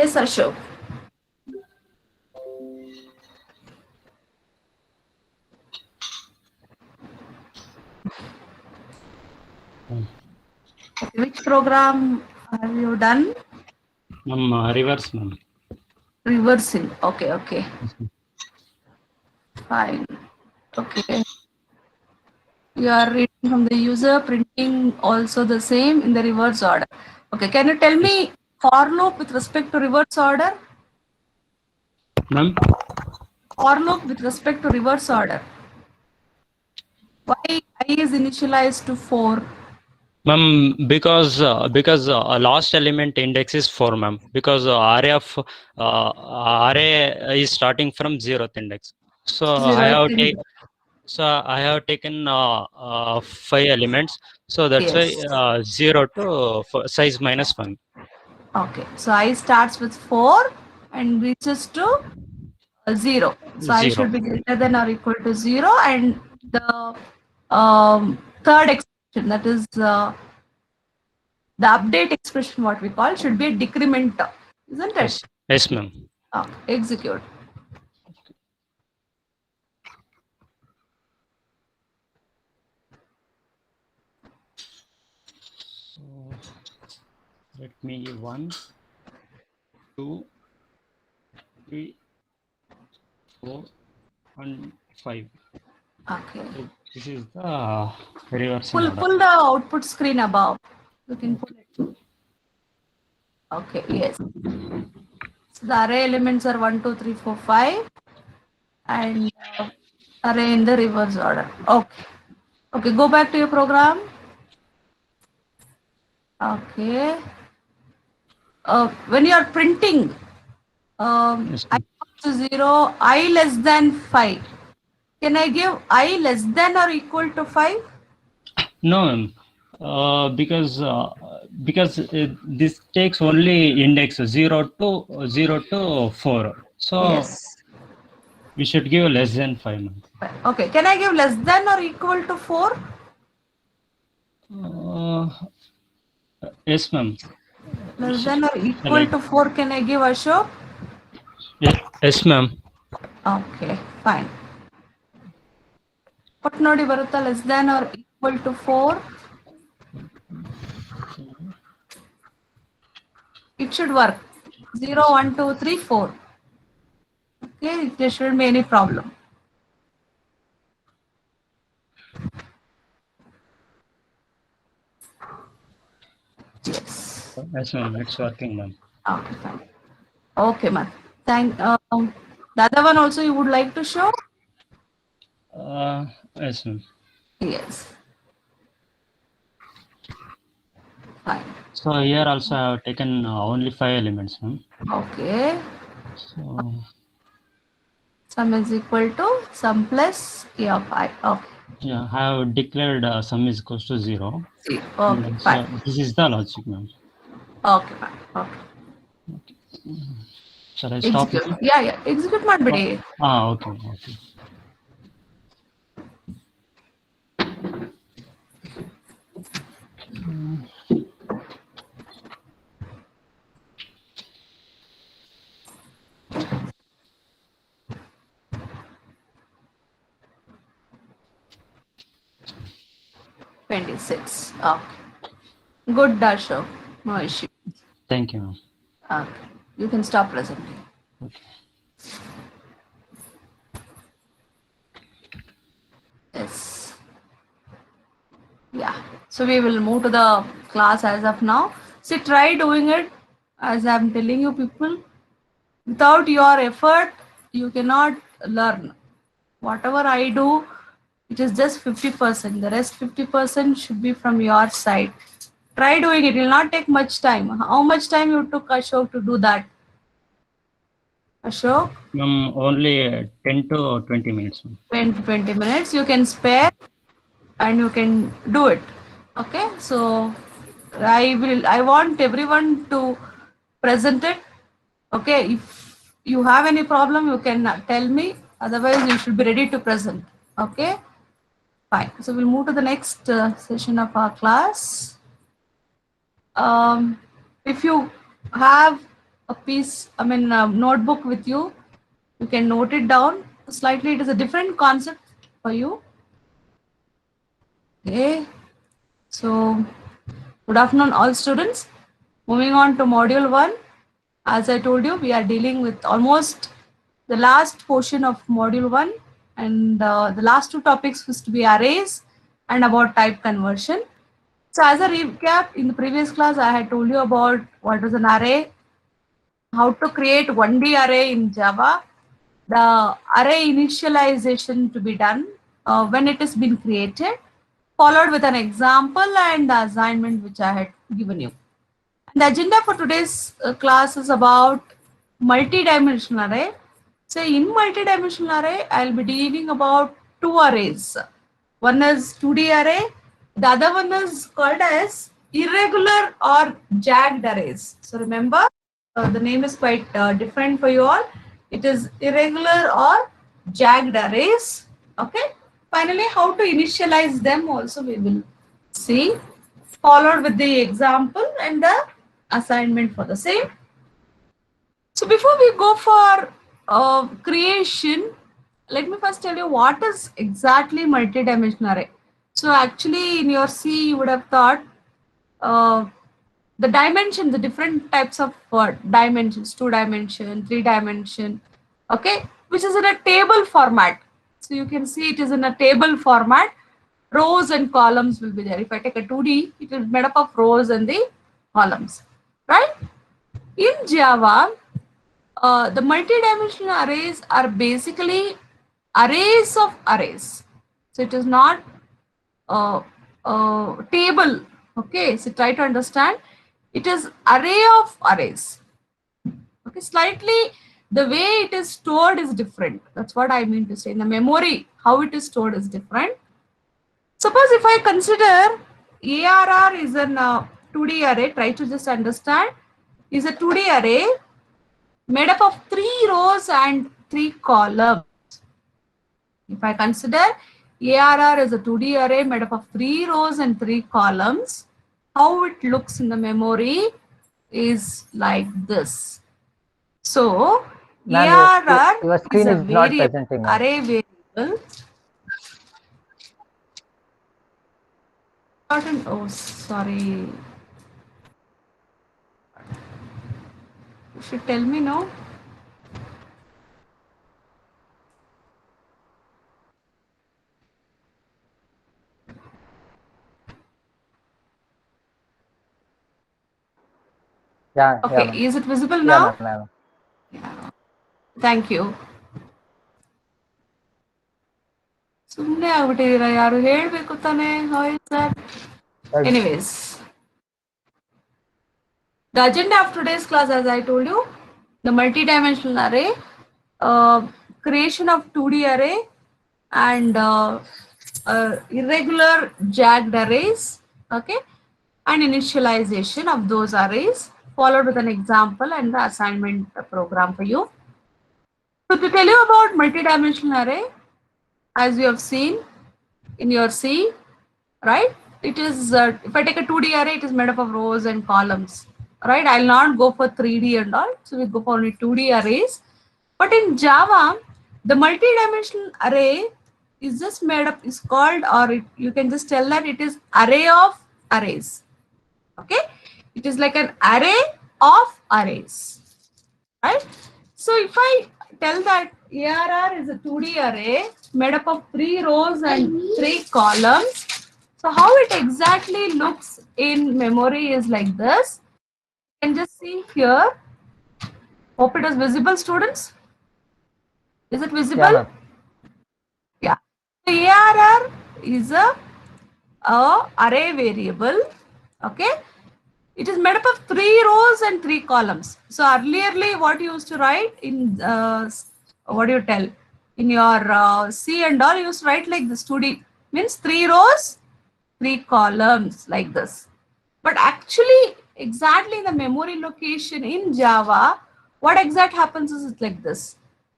Yes, Ashok. Okay, which program have you done? Reverse, ma'am. Reversing. Okay, okay. Yes, ma'am. Fine. Okay. You are reading from the user, printing also the same in the reverse order. Okay, can you tell Yes. me for loop with respect to reverse order? Ma'am, For loop with respect to reverse order. Why I is initialized to 4? ma'am, because last element index is 4, ma'am. Because array is starting from 0th index. So I 0th have index. taken 5 elements. So that's why Yes. 0 to size -1. Okay. So I starts with 4 and reaches to 0. So I 0. should be greater than or equal to 0, and the third expression, that is the update expression, what we call, should be a decrementer, isn't it? Yes. Yes, ma'am. Execute. So let me 1, 2, 3, 4, and 5. Okay. So this is the reversing order. Pull the output screen above. You can pull it. Okay. Yes. So the array elements are 1, 2, 3, 4, 5, and array in the reverse order. Okay. Okay. Go back to your program. Okay. When you are printing, Yes, I ma'am. to 0, I less than 5. Can I give I less than or equal to 5? No, ma'am. Because this takes only index 0 to 4. So Yes. we should give less than 5, ma'am. Okay. Can I give less than or equal to 4? Uh, yes, ma'am. Less than or Shall equal I? to 4, can I give Ashok? Yes, ma'am. Okay, fine. What ನೋಡಿ ಬರುತ್ತಾ less than or equal to 4? It should work. 0, 1, 2, 3, 4. Okay, there shouldn't be any problem. Yes. Yes, ma'am. It's working, ma'am. Okay, fine. Okay, ma'am. The other one also you would like to show? Yes, ma'am. Yes. Fine. So here also I have taken only 5 elements, ma'am. Okay. So Sum is equal to sum plus e of I. Okay. yeah, I have declared sum is equals to 0. See. Okay, So fine. this is the logic, ma'am. Okay, fine. Okay. Shall I stop Execute. here? Yeah, yeah. Execute ಮಾಡ್ಬಿಡಿ. Okay, okay. $26. Okay. Good, Dasho. No issue. Thank you, ma'am. Okay. You can stop presenting. Okay. Yes. Yeah. So we will move to the class as of now. See, try doing it as I'm telling you, people. Without your effort, you cannot learn. Whatever I do, it is just 50%. The rest 50% should be from your side. Try doing it. It will not take much time. How much time you took, Ashok, to do that? Ashok? Ma'am, only 10 to 20 minutes, ma'am. 10 to 20 minutes you can spare and you can do it. Okay, so I want everyone to present it. Okay, if you have any problem you can tell me, otherwise you should be ready to present. Okay, fine. So we'll move to the next session of our class. If you have a piece, I mean, a notebook with you. You can note it down. Slightly, it is a different concept for you. Okay. So, good afternoon, all students. Moving on to module 1. As I told you, we are dealing with almost the last portion of module 1, and the last two topics was to be arrays and about type conversion. So as a recap, in the previous class, I had told you about what is an array, how to create 1D array in Java, the array initialization to be done when it has been created, followed with an example and the assignment which I had given you. The agenda for today's class is about multi-dimensional array. So in multi-dimensional array, I'll be dealing about two arrays. One is 2D array. The other one is called as irregular or jagged arrays. So remember, the name is quite different for you all. It is irregular or jagged arrays. Okay. Finally, how to initialize them also we will see, followed with the example and the assignment for the same. So before we go for creation, let me first tell you what is exactly multi-dimensional array. So actually in your C, you would have thought the dimension, the different types of dimensions, 2 dimension, 3 dimension, okay, which is in a table format. So you can see it is in a table format. Rows and columns will be there. If I take a 2D, it is made up of rows and the columns, right? In Java, the multi-dimensional arrays are basically arrays of arrays. So it is not a table. Okay, so try to understand. It is array of arrays. Okay, slightly the way it is stored is different. That's what I mean to say. In the memory, how it is stored is different. Suppose if I consider ARR is an 2D array, try to just understand, is a 2D array made up of 3 rows and 3 columns. If I consider ARR as a 2D array made up of 3 rows and 3 columns, how it looks in the memory is like this. So ARR your screen is a is not variable, presenting. array variable. Oh, sorry. You should tell me now. Yeah. Okay, Yeah, is it visible yeah, now? ma'am. Yeah. Thank you. ಸುಮ್ಮನೆ ಆಗ್ಬಿಟ್ಟಿದ್ದೀರಾ ಯಾರು ಹೇಳ್ಬೇಕು ತಾನೆ. How is that? Anyways, the agenda of today's class, as I told you, the multi-dimensional array, creation of 2D array, and irregular jagged arrays, okay, and initialization of those arrays, followed with an example and the assignment program for you. So to tell you about multi-dimensional array, as you have seen in your C, right? It is, if I take a 2D array, it is made up of rows and columns, right? I'll not go for 3D and all. So we go for only 2D arrays. But in Java, the multi-dimensional array is just made up, is called, or you can just tell that it is array of arrays. Okay? It is like an array of arrays, right? So if I tell that ARR is a 2D array made up of 3 rows and 3 columns, so how it exactly looks in memory is like this. You can just see here. Hope it is visible, students. Is it visible? Yeah. So ARR is a array variable. Okay. It is made up of 3 rows and 3 columns. So earlierly, what you used to write in what do you tell in your C and all, you used to write like this. 2D means 3 rows, 3 columns like this. But actually, exactly in the memory location in Java, what exact happens is like this: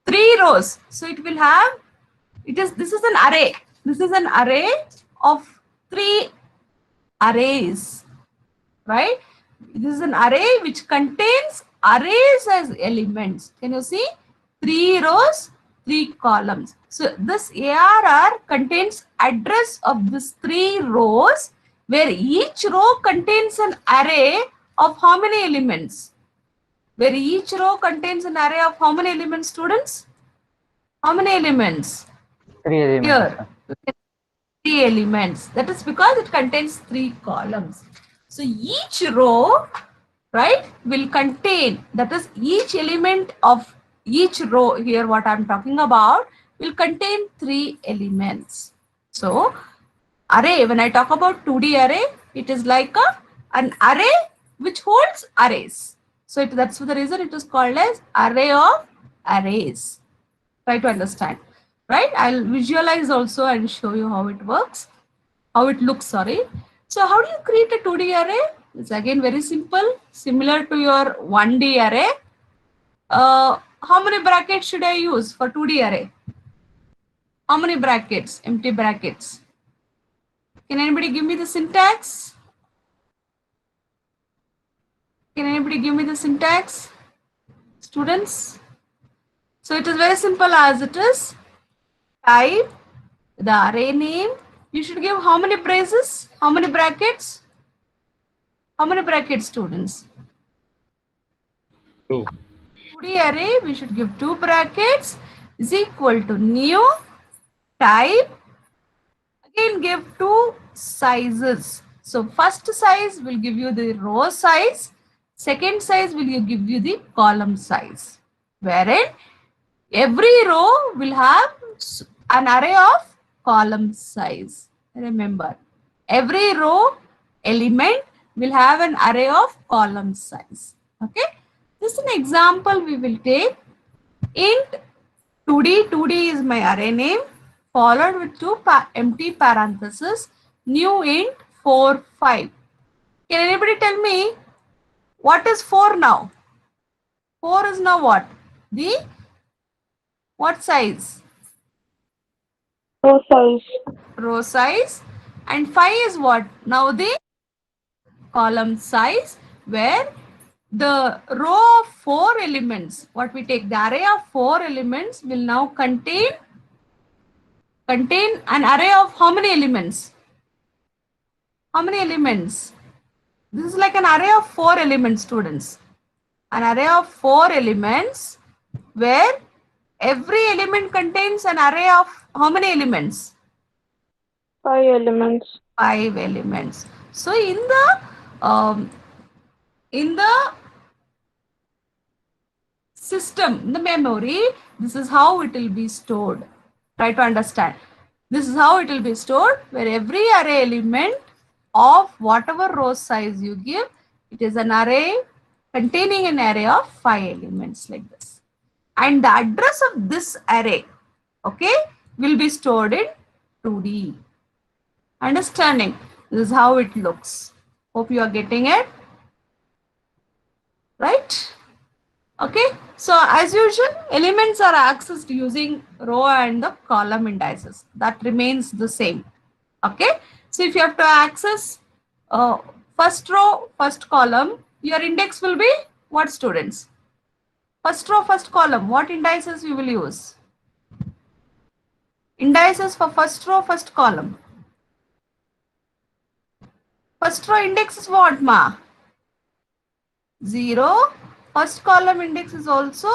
3 rows. So it will have, this is an array. This is an array of 3 arrays, right? This is an array which contains arrays as elements. Can you see? 3 rows, 3 columns. So this ARR contains address of these 3 rows, where each row contains an array of how many elements? Where each row contains an array of how many elements, students? How many elements? 3 elements. Here, 3 elements. That is because it contains 3 columns. So each row, right, will contain, that is each element of each row here, what I'm talking about, will contain 3 elements. So array, when I talk about 2D array, it is like an array which holds arrays. So that's the reason it is called as array of arrays. Try to understand, right? I'll visualize also and show you how it works, how it looks, sorry. So how do you create a 2D array? It's again very simple, similar to your 1D array. How many brackets should I use for 2D array? How many brackets? Empty brackets. Can anybody give me the syntax? Can anybody give me the syntax? Students? So it is very simple as it is. Type the array name. You should give how many braces? How many brackets? How many brackets, students? 2. 2D array, we should give 2 brackets is equal to new type. Again, give 2 sizes. So first size will give you the row size. Second size will give you the column size. Wherein every row will have an array of column size. Remember, every row element will have an array of column size. Okay. This is an example we will take. Int 2D, 2D is my array name, followed with 2 empty parentheses, new int 4, 5. Can anybody tell me what is 4 now? 4 is now what? The what size? Row size. Row size. And 5 is what? Now the column size, where the row of 4 elements, what we take, the array of 4 elements will now contain an array of how many elements? How many elements? This is like an array of 4 elements, students. An array of 4 elements where every element contains an array of how many elements? 5 elements. 5 elements. So in the system, the memory, this is how it will be stored. Try to understand. This is how it will be stored, where every array element of whatever row size you give, it is an array containing an array of 5 elements like this. And the address of this array, okay, will be stored in 2D. Understanding? This is how it looks. Hope you are getting it. Right? Okay. So as usual, elements are accessed using row and the column indices. That remains the same. Okay. So if you have to access first row, first column, your index will be what, students? First row, first column. What indices you will use? Indices for first row, first column. First row index is what, ma? 0. First column index is also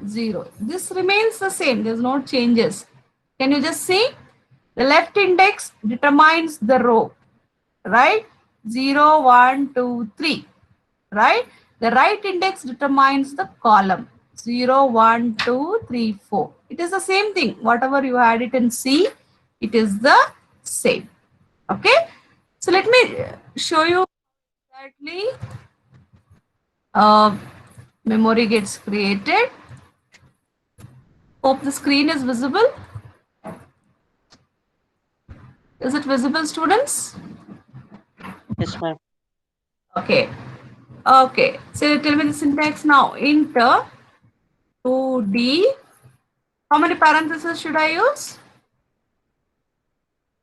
0. This remains the same. There's no changes. Can you just see? The left index determines the row, right? 0, 1, 2, 3, right? The right index determines the column. 0, 1, 2, 3, 4. It is the same thing. Whatever you had it in C, it is the same. Okay. So let me show you exactly memory gets created. Hope the screen is visible. Is it visible, students? Yes, ma'am. Okay. Okay. So tell me the syntax now. Int 2D. How many parentheses should I use?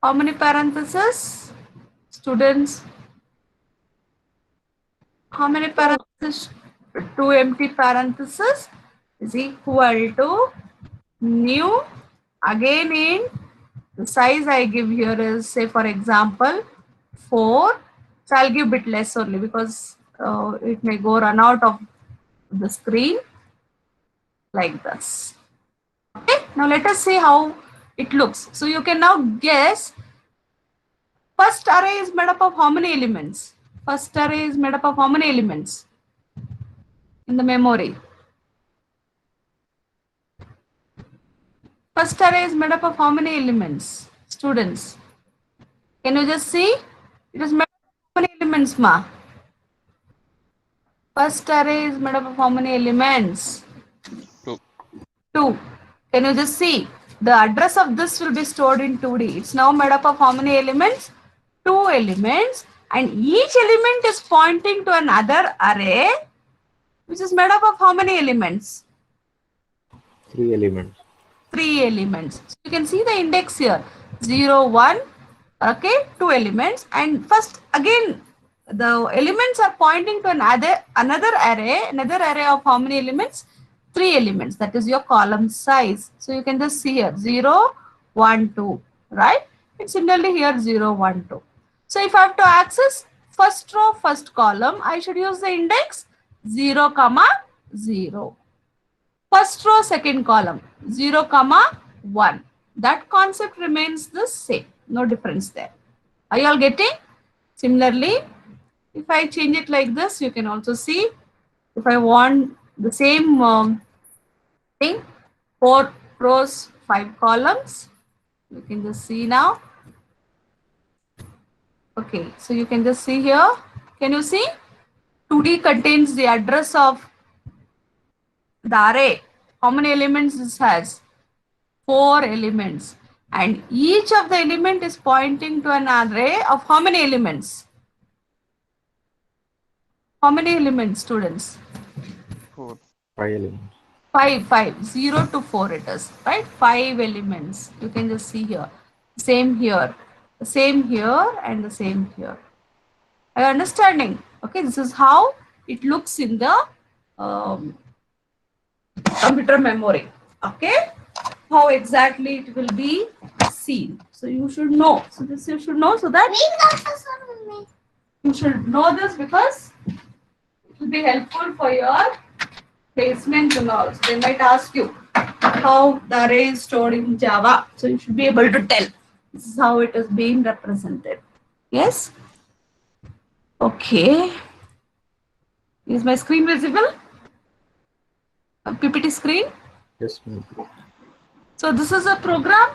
How many parentheses? Students? How many parentheses two empty parentheses is equal to new. Again in the size I give here is, say for example 4. So I'll give bit less only because it may go run out of the screen like this. Okay, now let us see how it looks. So you can now guess first array is made up of how many elements? First array is made up of how many elements in the memory? First array is made up of how many elements? Students, can you just see? It is made up of how many elements, ma? First array is made up of how many elements? 2. 2. Can you just see? The address of this will be stored in 2D. It's now made up of how many elements? 2 elements. And each element is pointing to another array, which is made up of how many elements? 3 elements. 3 elements. So you can see the index here. 0, 1. Okay, 2 elements. And first, again, the elements are pointing to another array of how many elements? 3 elements. That is your column size. So you can just see here 0, 1, 2, right? And similarly here 0, 1, 2. So if I have to access first row, first column, I should use the index 0, 0. First row, second column 0, 1. That concept remains the same. No difference there. Are you all getting? Similarly, if I change it like this, you can also see if I want the same thing, 4 rows, 5 columns. You can just see now. Okay, so you can just see here. Can you see? 2D contains the address of the array. How many elements this has? 4 elements. And each of the element is pointing to an array of how many elements? How many elements, students? 4. 5 elements. 5, 0 to 4 it is, right? 5 elements. You can just see here. Same here. The same here and the same here. Are you understanding? Okay, this is how it looks in the computer memory. Okay, how exactly it will be seen. So you should know. So this you should know so that you should know this because it will be helpful for your placement and all. So they might ask you how the array is stored in Java. So you should be able to tell. This is how it is being represented. Yes? Okay. Is my screen visible? A PPT screen? Yes, ma'am. So this is a program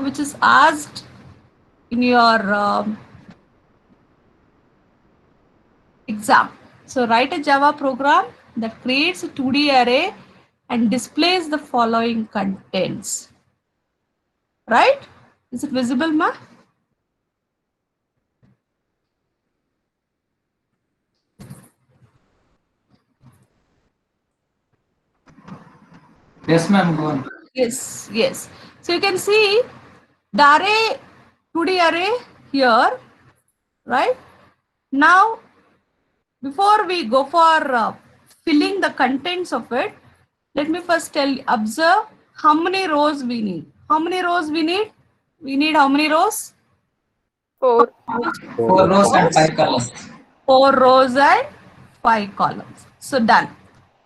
which is asked in your exam. So write a Java program that creates a 2D array and displays the following contents. Right? Is it visible, ma? Yes, ma'am. Go on. Yes, yes. So you can see the array, 2D array here, right? Now, before we go for filling the contents of it, let me first observe how many rows we need. How many rows we need? We need how many rows? 4. 4 rows and 5 columns. 4 rows and 5 columns. So done.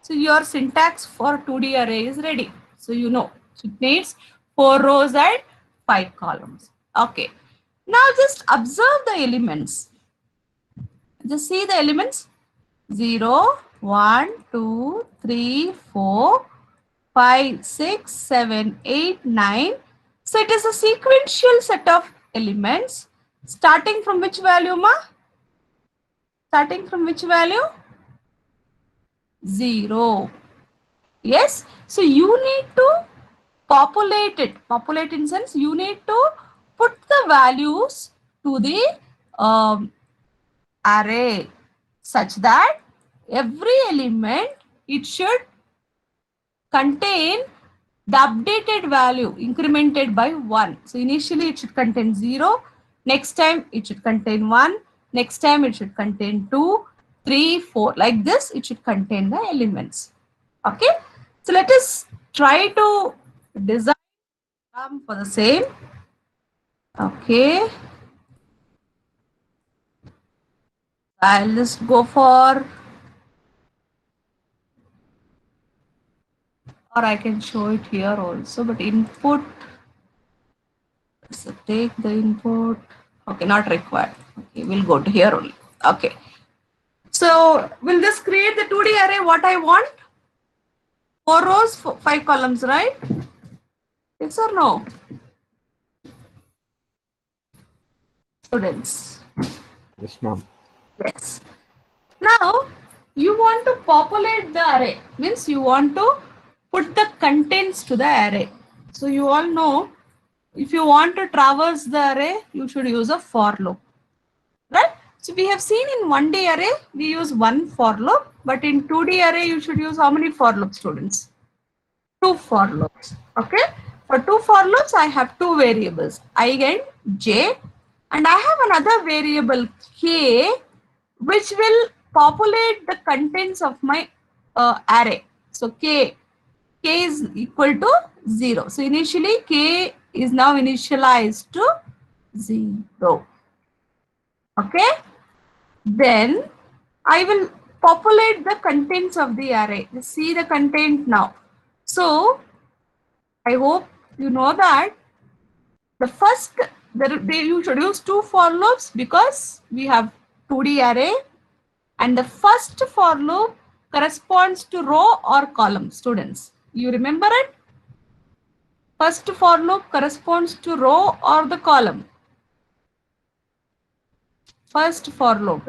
So your syntax for 2D array is ready. So you know, so it needs 4 rows and 5 columns. Okay. Now just observe the elements. Just see the elements. 0, 1, 2, 3, 4, 5, 6, 7, 8, 9. So it is a sequential set of elements. Starting from which value, ma? Starting from which value? 0. Yes. So you need to populate it. Populate in sense you need to put the values to the array such that every element it should contain the updated value incremented by 1. So initially it should contain 0. Next time it should contain 1. Next time it should contain 2. 3, 4. Like this, it should contain the elements. Okay. So let us try to design for the same. Okay. I'll just go for, or I can show it here also, but input, so take the input. Okay, not required. Okay, we'll go to here only. Okay. So will this create the 2D array what I want? 4 rows, 5 columns, right? Yes or no? Students. Yes, ma'am. Yes. Now you want to populate the array, means you want to put the contents to the array. So you all know, if you want to traverse the array, you should use a for loop, right? So we have seen in 1D array, we use one for loop, but in 2D array, you should use how many for loops, students? 2 for loops. Okay. For 2 for loops, I have 2 variables, I and j, and I have another variable k, which will populate the contents of my array. So k is equal to 0. So initially k is now initialized to 0. Okay. Then I will populate the contents of the array. Let's see the content now. So I hope you know that the first, you should use 2 for loops because we have 2D array, and the first for loop corresponds to row or column, students. You remember it? First for loop corresponds to row or the column. First for loop.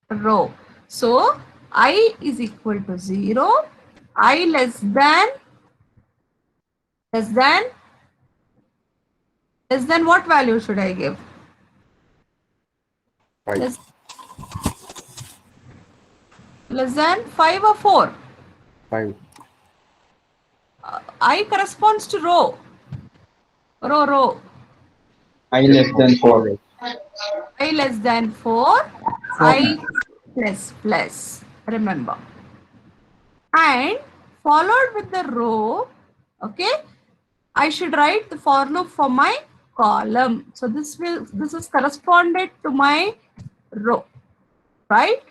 Row. So I is equal to 0, I less than what value should I give? 5. Less than 5 or 4? 5. I corresponds to row. Row. I less than 4. I less than 4, I plus, remember. And followed with the row, okay, I should write the for loop for my column. So this is corresponded to my row, right?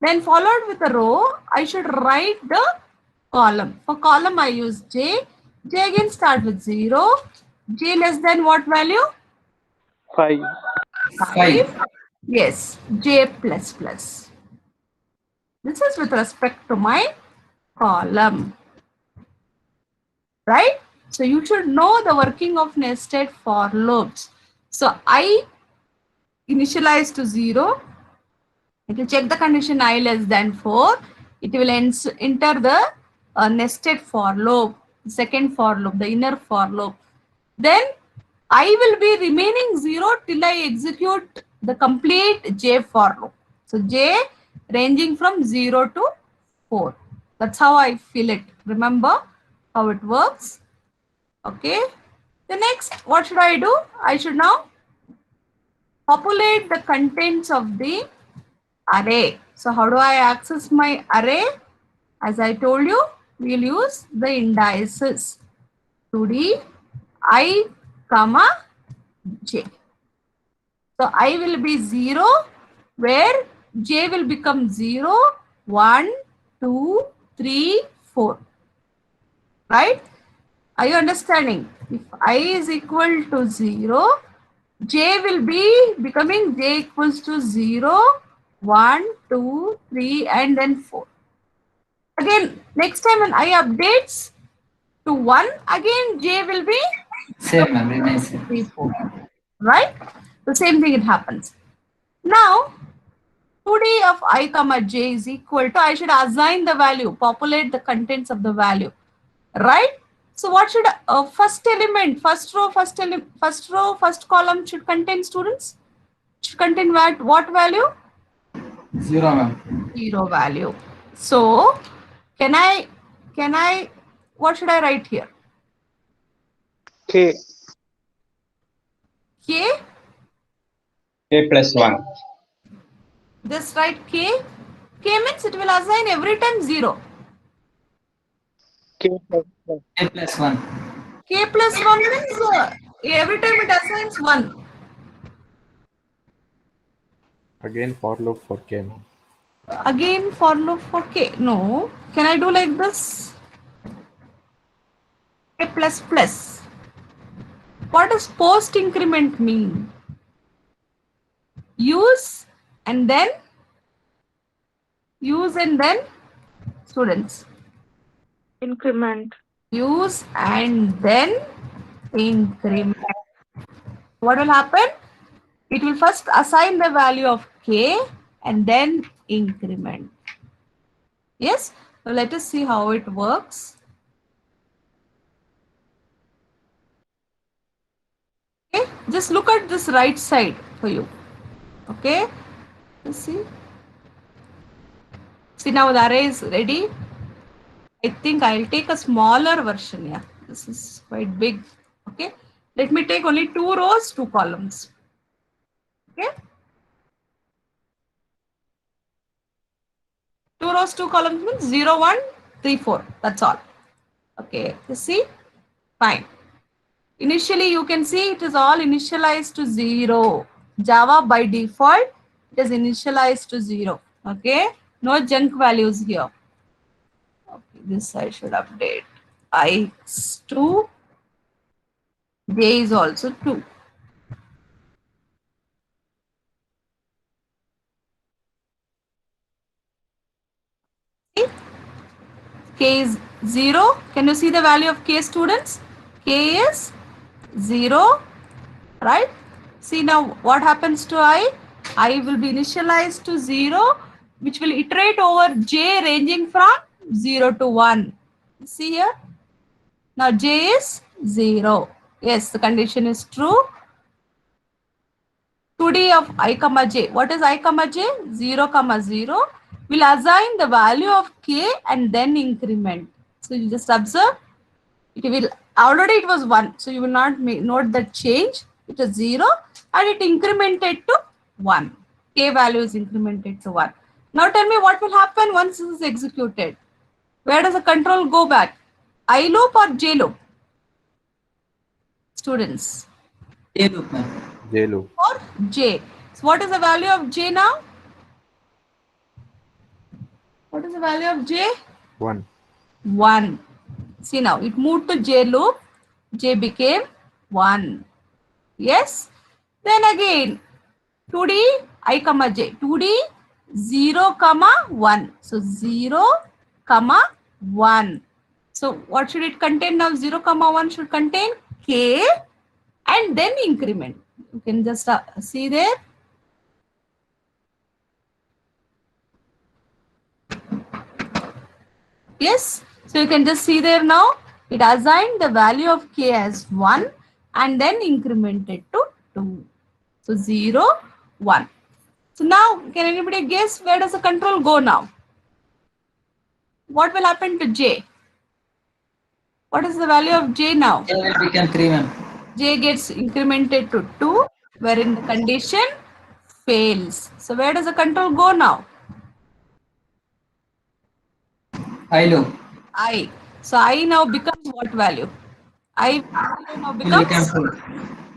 Then followed with the row, I should write the column. For column, I use j. J again start with 0. J less than what value? 5. 5. Yes, j plus. This is with respect to my column, right? So you should know the working of nested for loops. So I initialize to 0. It will check the condition I less than 4. It will enter the nested for loop, second for loop, the inner for loop. Then I will be remaining 0 till I execute the complete j for loop. So j ranging from 0 to 4. That's how I fill it. Remember how it works. Okay. The next, what should I do? I should now populate the contents of the array. So how do I access my array? As I told you, we'll use the indices 2D I, j. So I will be 0, where j will become 0, 1, 2, 3, 4. Right? Are you understanding? If I is equal to 0, j will be becoming j equals to 0, 1, 2, 3, and then 4. Again, next time when I updates to 1, again j will be Same, ma'am. Remains same. 3, 4. Right? The same thing it happens. Now, 2D of I, j is equal to, I should assign the value, populate the contents of the value. Right? So what should first element, first row, first column should contain, students? Should contain what value? 0, ma'am. 0 value. So can I, what should I write here? K. K A plus 1. Just write k. K means it will assign every time 0. K plus K plus 1. K plus 1 means every time it assigns 1. Again for loop for K, ma'am. Again for loop for k. No. Can I do like this? K plus plus. What does post increment mean? Use and then students. Increment. Use and then increment. What will happen? It will first assign the value of k and then increment. Yes? So let us see how it works. Okay, just look at this right side for you. Okay, let's see. See, now the array is ready. I think I'll take a smaller version. Yeah, this is quite big. Okay, let me take only 2 rows, 2 columns. Okay, 2 rows, 2 columns means 0, 1, 3, 4. That's all. Okay, you see, fine. Initially, you can see it is all initialized to 0. Java by default, it is initialized to 0. Okay, no junk values here. Okay, this I should update. I is 2. J is also 2. Okay. K is 0. Can you see the value of K, students? K is 0, right? See now what happens to I? I will be initialized to 0, which will iterate over J ranging from 0 to 1. See here? Now J is 0. Yes, the condition is true. 2D of I comma j. What is I comma j? 0 comma 0. Will assign the value of k and then increment. So you just observe. It will already it was 1. So you will not note that change. It is 0 and it incremented to 1. K value is incremented to 1. Now tell me what will happen once this is executed. Where does the control go back? I loop or J loop? Students. J loop, ma'am. J loop. Or J. So what is the value of J now? What is the value of J? 1. 1. See now, it moved to J loop. J became 1. Yes. Then again, 2D, I comma J. 2D, 0 comma 1. So 0 comma 1. So what should it contain now? 0 comma 1 should contain K and then increment. You can just see there. Yes. So you can just see there now. It assigned the value of K as 1 and then incremented to 2. So 0, 1. So now, can anybody guess where does the control go now? What will happen to J? What is the value of J now? J will become 3, ma'am. J gets incremented to 2, wherein the condition fails. So where does the control go now? I loop. I. So I now becomes what value? I now Will become becomes 2.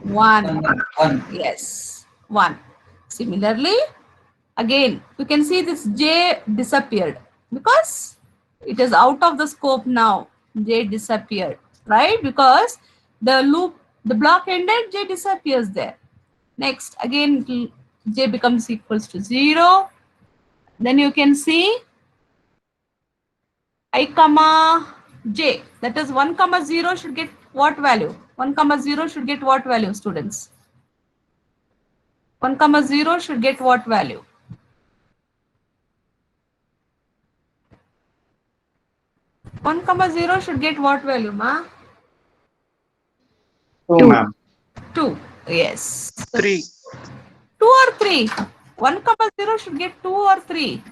1. 1. Yes, 1. Similarly, again, you can see this J disappeared because it is out of the scope now. J disappeared, right? Because the loop, the block ended, J disappears there. Next, again, J becomes equals to 0. Then you can see I comma J, that is 1 comma 0 should get what value? 1 comma 0 should get what value, students? 1 comma 0 should get what value? One comma 0 should get what value, ma? 2, ma'am. 2. Yes. 3. 2 or 3? 1 comma 0 should get 2 or 3?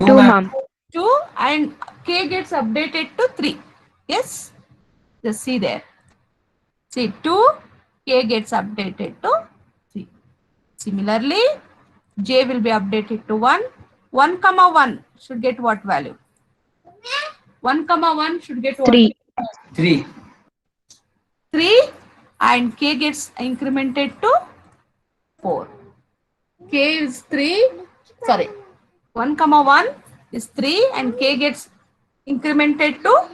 2, 2, ma'am. ma'am. 2 and K gets updated to 3. Yes? Just see there. See 2, K gets updated to 3. Similarly, j will be updated to 1. 1 comma 1 should get what value? 1 comma 1 should get what? 3. 3. 3, and k gets incremented to 4. K is 3, sorry, 1 comma 1 is 3 and k gets incremented to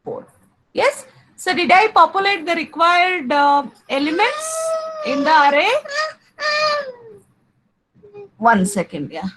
4. Yes. So did I populate the required elements in the array? 1 second, yeah.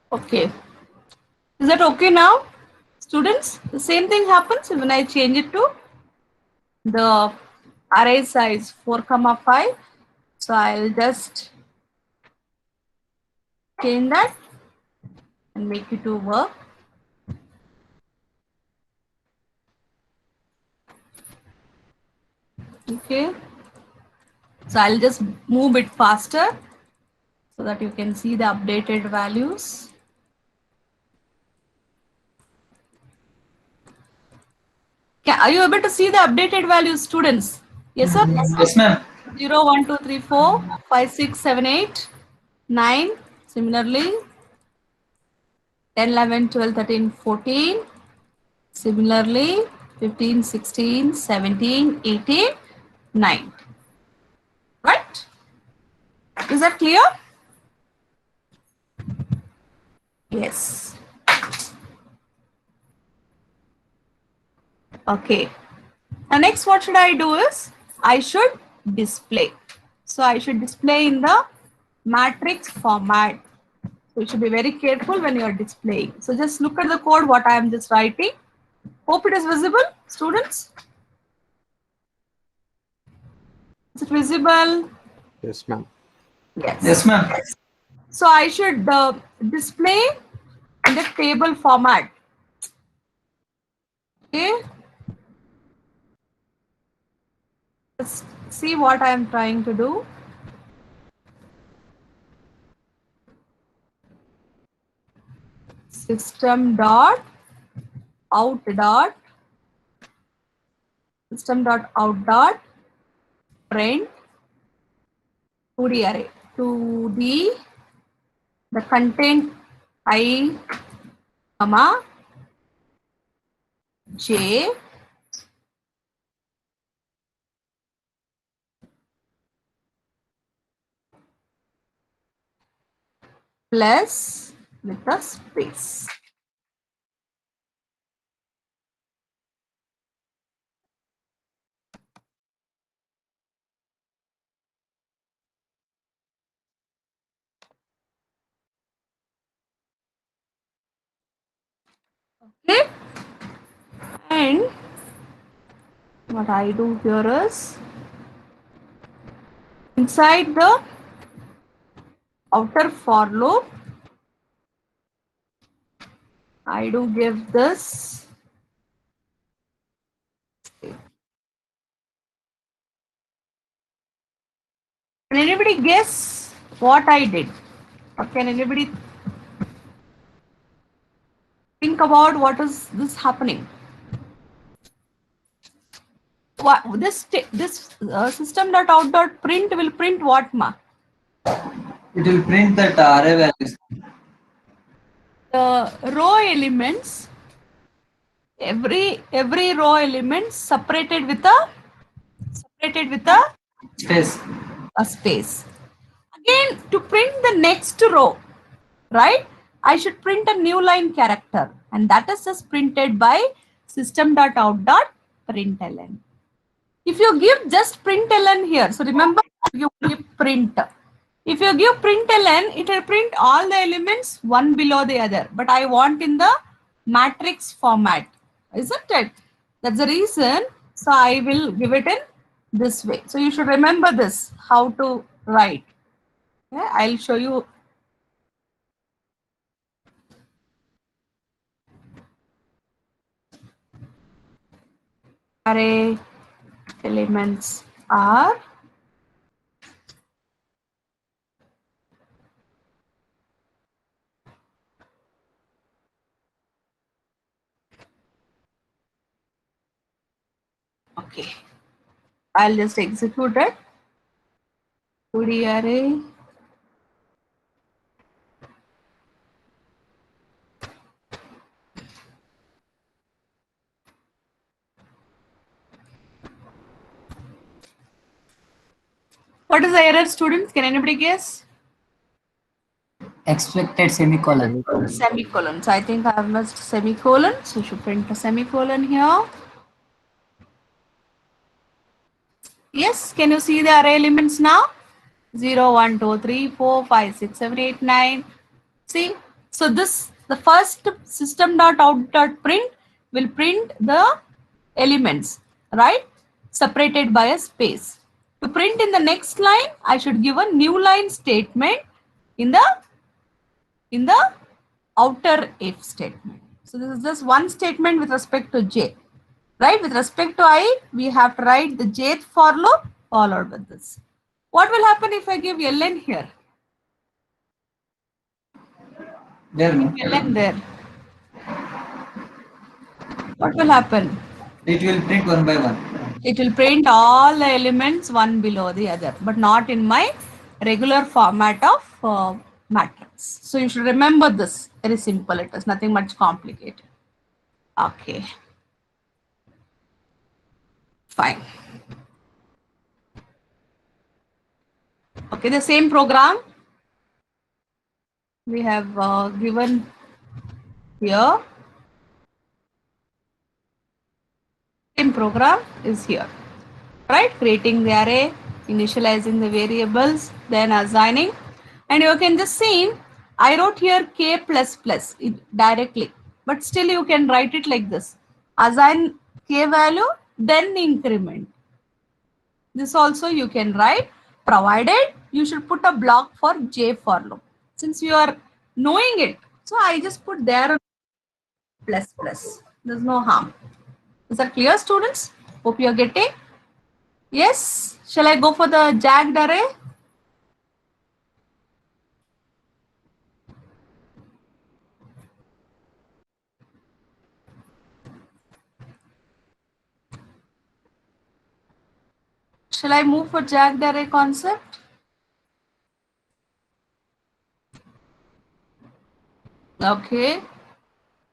Okay. Is that okay now, students? The same thing happens when I change it to the array size 4 comma 5. So I'll just change that and make it to work. Okay. So I'll just move it faster so that you can see the updated values. Are you able to see the updated values, students? Yes, sir? Yes, ma'am. 0, 1, 2, 3, 4, 5, 6, 7, 8, 9. Similarly, 10, 11, 12, 13, 14. Similarly, 15, 16, 17, 18, 9. Right? Is that clear? Yes. Okay. Now next what should I do is I should display. So I should display in the matrix format. So you should be very careful when you are displaying. So just look at the code what I am just writing. Hope it is visible, students. Is it visible? Yes, ma'am. Yes. Yes, ma'am. So I should display in the table format. Okay. Let's see what I am trying to do. System dot out dot system dot out dot print 2D array 2D the content I comma j plus with a space. Okay, and what I do here is inside the outer for loop I do give this can anybody guess what I did, or can anybody think about what is this happening? What this system.out.print will print what, ma? It will print that array values. The row elements, every row element separated with a Space. space. Again, to print the next row, right? I should print a new line character, and that is just printed by system.out.println. If you give just println here, so remember you give print. If you give println, it will print all the elements one below the other. But I want in the matrix format, isn't it? That's the reason. So I will give it in this way. So you should remember this, how to write. Okay, I'll show you. Array elements are okay. I'll just execute it. 2D array. What is the error, students? Can anybody guess? Expected semicolon. Semicolon. So I think I have missed semicolon. So you should print a semicolon here. Yes, can you see the array elements now? 0, 1, 2, 3, 4, 5, 6, 7, 8, 9. See? So this, the first system.out.print will print the elements, right? Separated by a space. To print in the next line, I should give a new line statement in the outer if statement. So this is just one statement with respect to j, right? With respect to I, we have to write the jth for loop followed with this. What will happen if I give ln here? There, no? ln there. What will happen? It will print one by one. It will print all the elements one below the other, but not in my regular format of matrix. So you should remember this. Very simple. It is nothing much complicated. Okay. Fine. Okay, the same program we have given here. Same program is here, right? Creating the array, initializing the variables, then assigning. And you can just see, I wrote here k++ directly, but still you can write it like this. Assign k value, then increment. This also you can write, provided you should put a block for j for loop. Since you are knowing it, so I just put there plus plus. There's no harm. Is that clear, students? Hope you are getting. Yes. Shall I go for the jagged array? Shall I move for jagged array concept? Okay.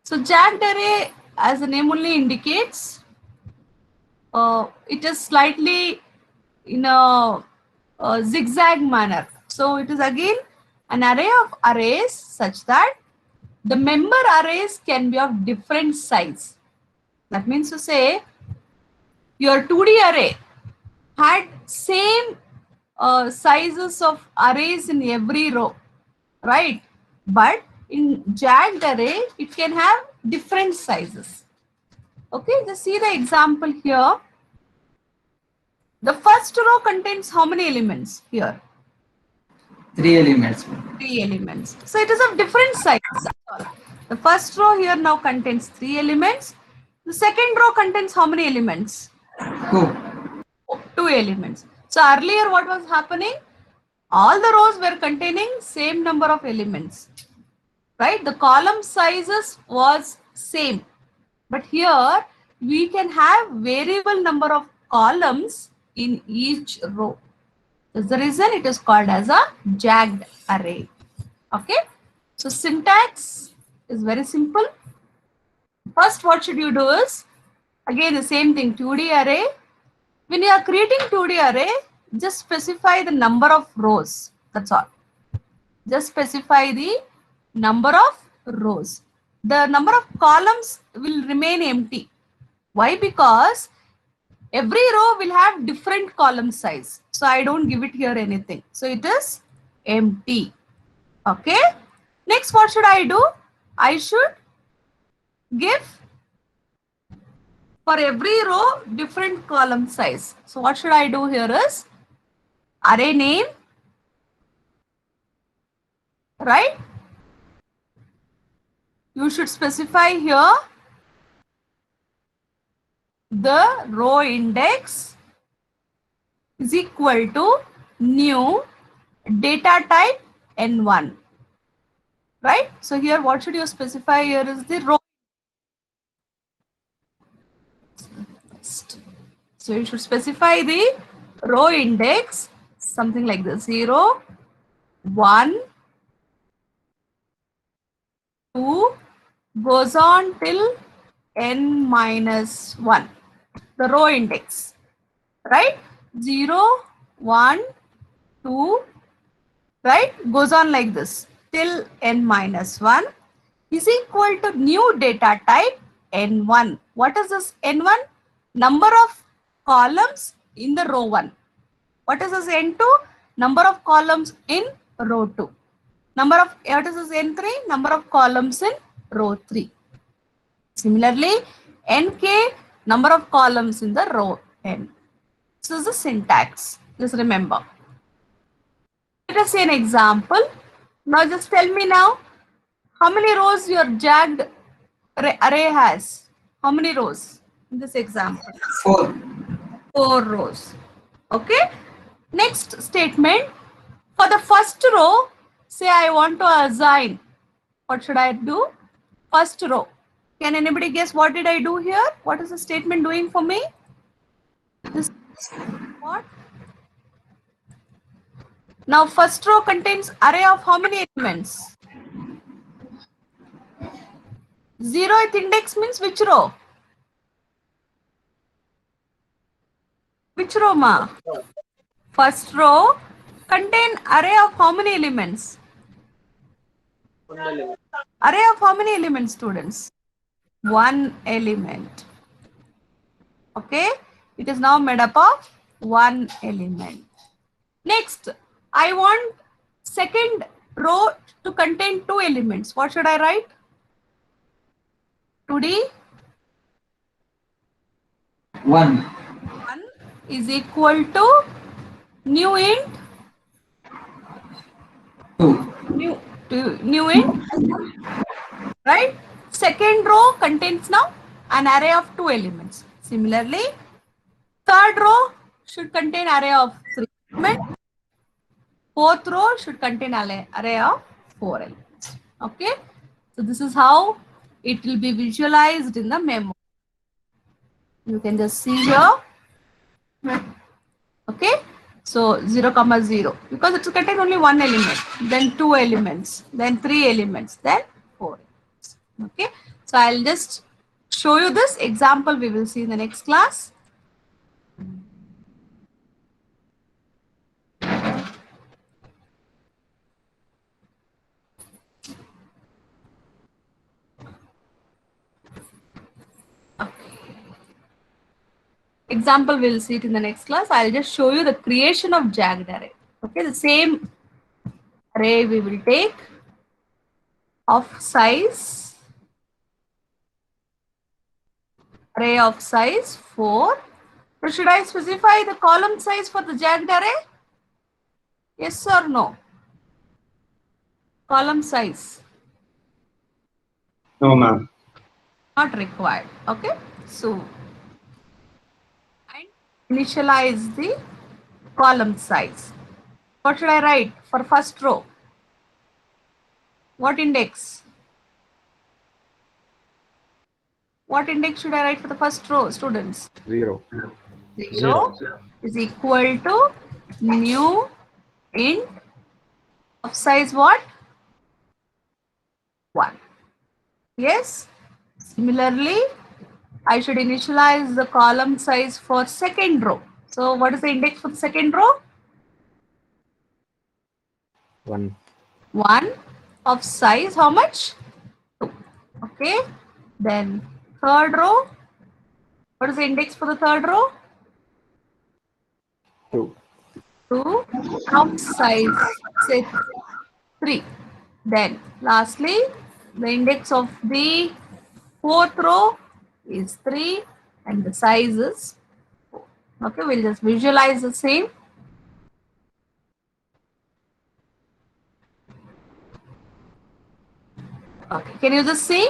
So jagged array, as the name only indicates, it is slightly in a zigzag manner. So it is again an array of arrays such that the member arrays can be of different size. That means to say your 2D array had same sizes of arrays in every row, right? But in jagged array, it can have different sizes. Okay, just see the example here. The first row contains how many elements here? 3 elements. 3 elements. So it is of different sizes. The first row here now contains 3 elements. The second row contains how many elements? 2. 2 elements. So earlier what was happening? All the rows were containing same number of elements, right? The column sizes was same, but here we can have variable number of columns in each row. That's the reason it is called as a jagged array. Okay, so syntax is very simple. First, what should you do is, again the same thing, 2D array. When you are creating 2D array, just specify the number of rows. That's all. Just specify the number of rows. The number of columns will remain empty. Why? Because every row will have different column size. So I don't give it here anything. So it is empty. Okay. Next, what should I do? I should give for every row different column size. So what should I do here is array name, right? You should specify here the row index is equal to new data type n1, right? So here what should you specify here is the row. So you should specify the row index something like this: 0, 1, 2, goes on till n minus 1. The row index, right? 0, 1, 2, right? Goes on like this till n minus 1 is equal to new data type n1. What is this n1? Number of columns in the row 1. What is this n2? Number of columns in row 2. What is this n3? Number of columns in row 3. Similarly, nk, number of columns in the row n. This is the syntax. Just remember. Let us see an example. Now just tell me now, how many rows your jagged array has? How many rows in this example? 4. 4 rows. Okay. Next statement. For the first row, say I want to assign. What should I do? First row. Can anybody guess what did I do here? What is the statement doing for me? This what? Now first row contains array of how many elements? 0th index means which row? Which row, ma? First row contain array of how many elements? Array of how many elements, students? 1 element. Okay. It is now made up of 1 element. Next, I want second row to contain 2 elements. What should I write? 2D 1. 1 is equal to new int 2. new int, right? Second row contains now an array of 2 elements. Similarly, third row should contain array of 3 elements. Fourth row should contain array of 4 elements. Okay. So this is how it will be visualized in the memo. You can just see here. Okay. So 0, 0, because it will contain only 1 element, then 2 elements, then 3 elements, then 4 elements. Okay. So I'll just show you this example we will see in the next class. Example we'll see it in the next class. I'll just show you the creation of jagged array. Okay, the same array we will take of size, array of size 4. So should I specify the column size for the jagged array? Yes or no? Column size. No, ma'am. Not required. Okay, so and initialize the column size. What should I write for first row? What index? What index should I write for the first row, students? 0. 0 is equal to new int of size what? 1. Yes. Similarly, I should initialize the column size for second row. So what is the index for the second row? 1. 1 of size, how much? 2. Okay. Then third row. What is the index for the third row? 2. 2. Of size, say 3. Then lastly, the index of the fourth row is 3 and the size is 4. Okay, we'll just visualize the same. Okay, can you just see?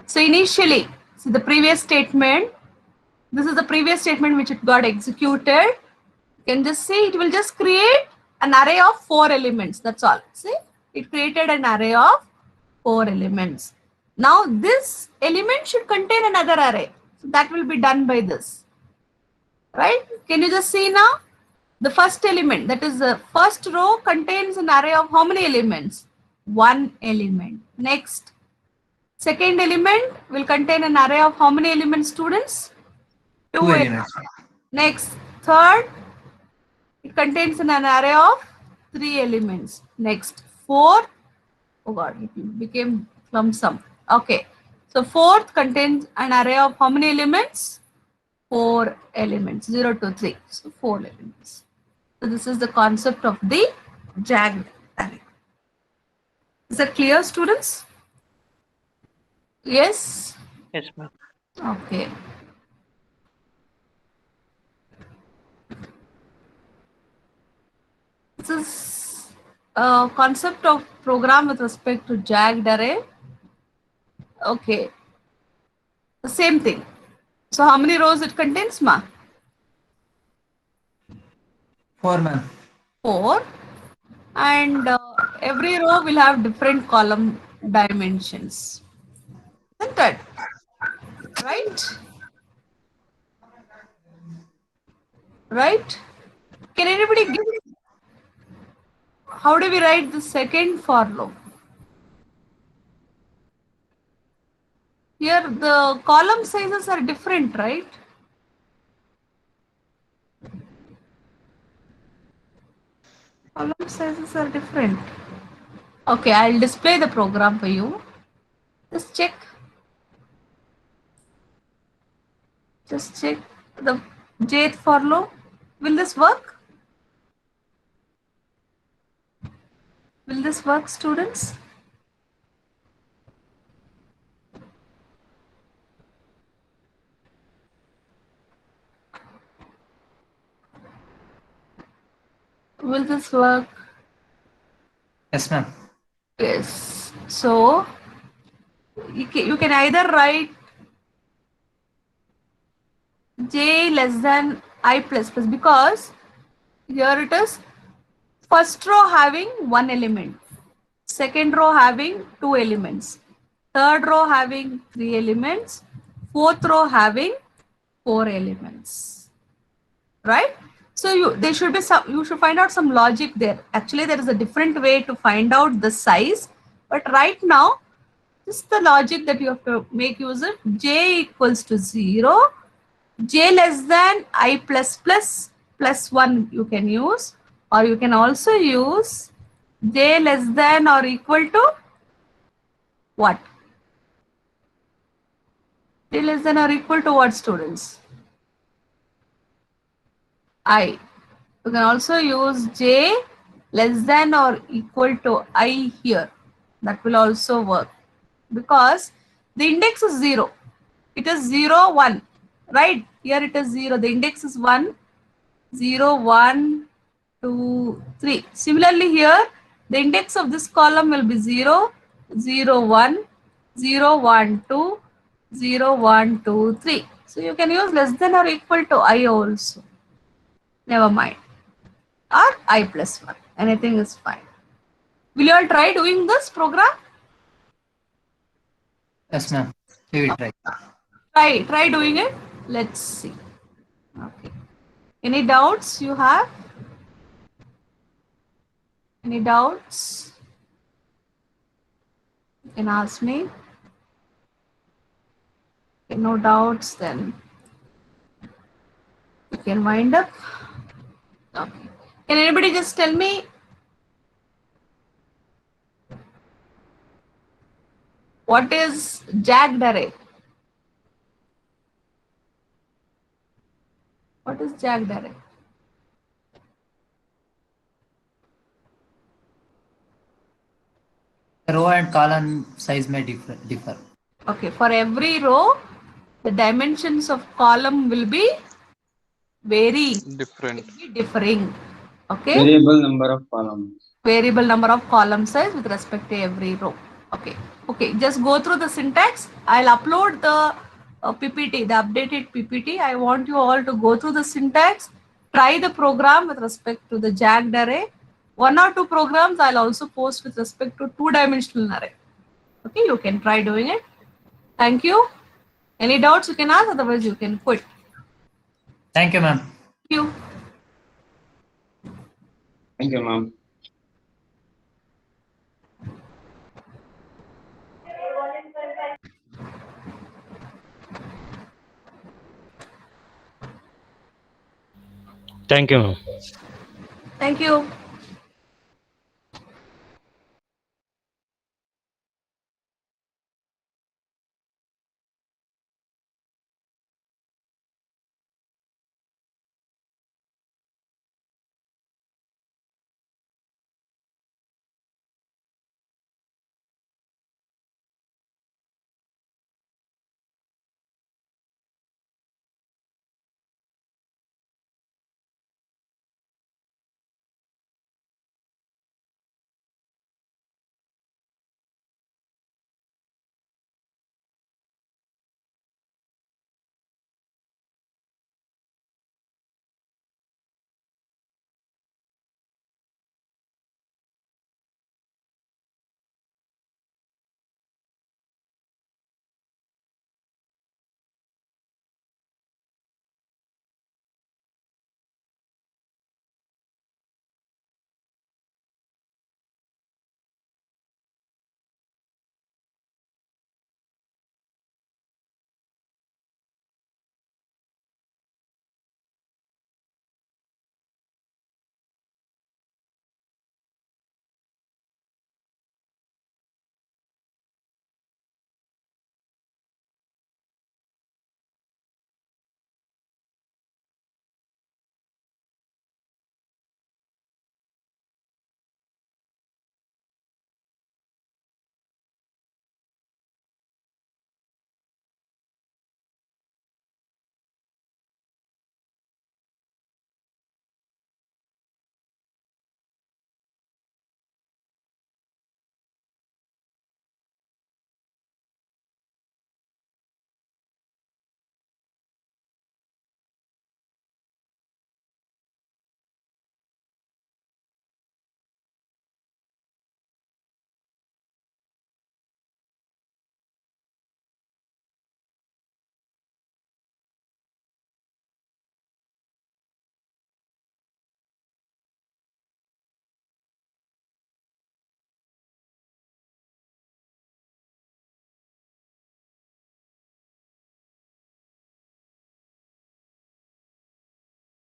So initially, see the previous statement, this is the previous statement which it got executed. You can just see it will just create an array of 4 elements. That's all. See, it created an array of 4 elements. Now this element should contain another array. So that will be done by this. Right? Can you just see now? The first element, that is the first row, contains an array of how many elements? 1 element. Next, second element will contain an array of how many elements, students? 2 2 elements. elements. Next, third, it contains an array of 3 elements. Next, fourth, oh god, it became lump sum. Okay, so fourth contains an array of how many elements? 4 elements, 0 to 3. So 4 elements. So this is the concept of the jagged array. Is that clear, students? Yes? Yes, ma'am. Okay. This is a concept of program with respect to jagged array. Okay. The same thing. So how many rows it contains, ma? 4, ma'am. 4. And every row will have different column dimensions. Isn't it? Right? Right? Can anybody give? How do we write the second for loop? Here the column sizes are different, right? Column sizes are different. Okay, I'll display the program for you. Just check. Just check the jth for loop. Will this work? Will this work, students? Will this work? Yes, ma'am. Yes. So you can either write j less than I plus plus, because here it is first row having 1 element, second row having 2 elements, third row having 3 elements, fourth row having 4 elements, right? So there should be some, you should find out some logic there. Actually, there is a different way to find out the size, but right now, this is the logic that you have to make use of. J equals to 0, j less than I plus plus plus 1 you can use, or you can also use j less than or equal to what? J less than or equal to what, students? I. You can also use j less than or equal to I here. That will also work, because the index is 0. It is 0, 1, right? Here it is 0. The index is 1, 0, 1, 2, 3. Similarly here, the index of this column will be 0, 0, 1, 0, 1, 2, 0, 1, 2, 3. So you can use less than or equal to I also. Never mind. Or I plus 1. Anything is fine. Will you all try doing this program? Yes, ma'am. We will try. Try doing it. Let's see. Okay. Any doubts you have? Any doubts? You can ask me. Okay, no doubts, then you can wind up. Okay. Can anybody just tell me What is jagged array? What is jagged array? Row and column size may differ. Okay, for every row, the dimensions of column will be varying. Different. Will be differing. Okay. Variable number of columns. Variable number of column size with respect to every row. Okay. Okay. Just go through the syntax. I'll upload the PPT, the updated PPT. I want you all to go through the syntax. Try the program with respect to the jagged array. 1 or 2 programs I'll also post with respect to 2-dimensional array. Okay, you can try doing it. Thank you. Any doubts you can ask, otherwise you can quit. Thank you, ma'am. Thank you. Thank you, ma'am. Thank you, ma'am. Thank you.